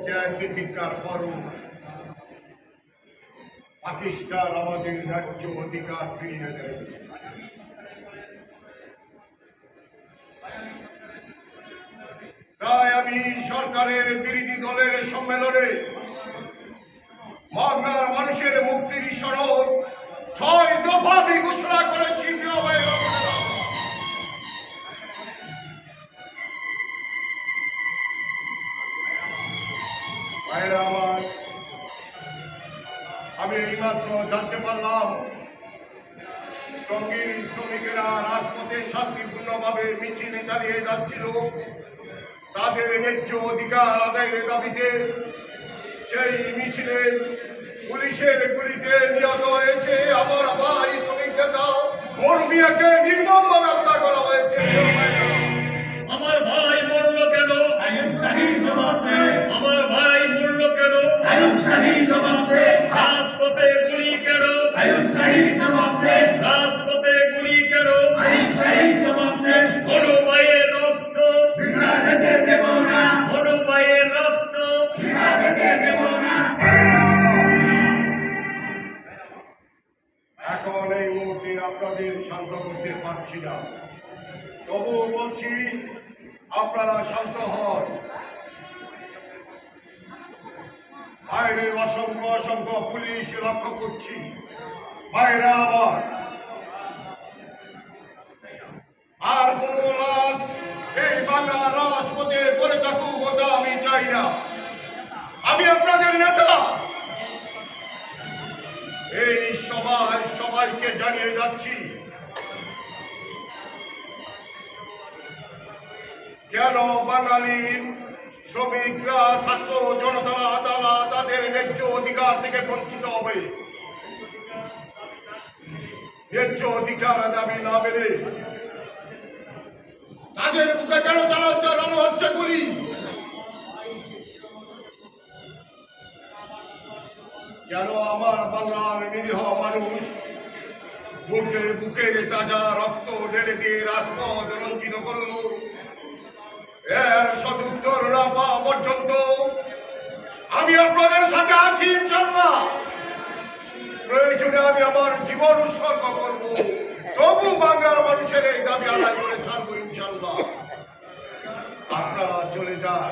ত্যাগ দীপিকার পরও পাকিস্তান আমাদের ন্যায্য অধিকার ফিরিয়ে দেয়। তাই আমি সরকারের বিরোধী দলের সম্মেলনে বাংলার মানুষের মুক্তির সনদ ৬ দফা ঘোষণা করেছি। প্রিয় ভাইরা, আমার আমি এইমাত্র জানতে পারলাম টঙ্গীর শ্রমিকেরা রাজপথে শান্তিপূর্ণভাবে মিছিল চালিয়ে যাচ্ছিল তাদের ন্যায্য অধিকার আদায়ের দাবিতে। সেই মিছিলে পুলিশের গুলিতে নিহত হয়েছে আমার ভাই শ্রমিক নেতা মনু মিয়াকে নির্মমভাবে হত্যা করা হয়েছে। আমার ভাই মরল কেন? জবাব দে। আমার ভাই মরল কেন? জবাব দে। রাজপথে গুলি কেন? জবাব দে। রাজপথে গুলি কেন? জবাব দে। মনু ভাইয়ের রক্ত বৃথা যেতে দেব না। মনু ভাইয়ের রক্ত বৃথা যেতে দেব না। এখন এই মুহূর্তে আপনাদের শান্ত করতে পারছি না, তবুও বলছি আপনারা শান্ত হন। বাইরে অসংখ্য অসংখ্য পুলিশ লক্ষ্য করছি। বাইরে আমার আর কোন লাশ এই বাংলার রাজপথে পড়ে থাকুক ওটা আমি চাই না। আমি আপনাদের নেতা। এই সবাইকে জানিয়ে যাচ্ছি, কেন বাঙালির শ্রমিকরা ছাত্র জনতারা তারা তাদের ন্যায্য অধিকার থেকে বঞ্চিত হবে। ন্যায্য অধিকার দাবি না মেলে তাদের মুখে কেন চালানো হচ্ছে গুলি? কেন আমার বাংলার নিরীহ মানুষ বুকে বুকে তাজা রক্ত ঢেলে দিয়ে রাজপথ রঞ্জিত করল? এর সদুত্তর না পাওয়া পর্যন্ত আমি আপনাদের সাথে আছি ইনশাল্লাহ। প্রয়োজনে আমি আমার জীবন উৎসর্গ করব, তবু বাংলার মানুষের এই দাবি আদায় করে ছাড়বো ইনশাল্লাহ। আপনারা চলে যান,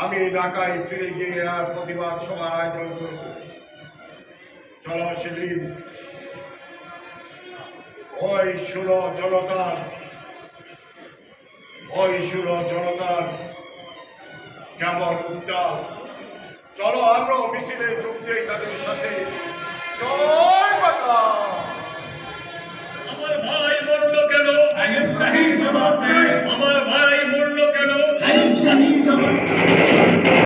আমি ঢাকায় ফিরে গিয়ে আর প্রতিবাদ সভার আয়োজন করব। চলো সেলিম, ওই শুনো জনতার কেমন উত্তাপ। চলো আমরা মিছিলে যোগ দেই তাদের সাথে। জয় বাংলা।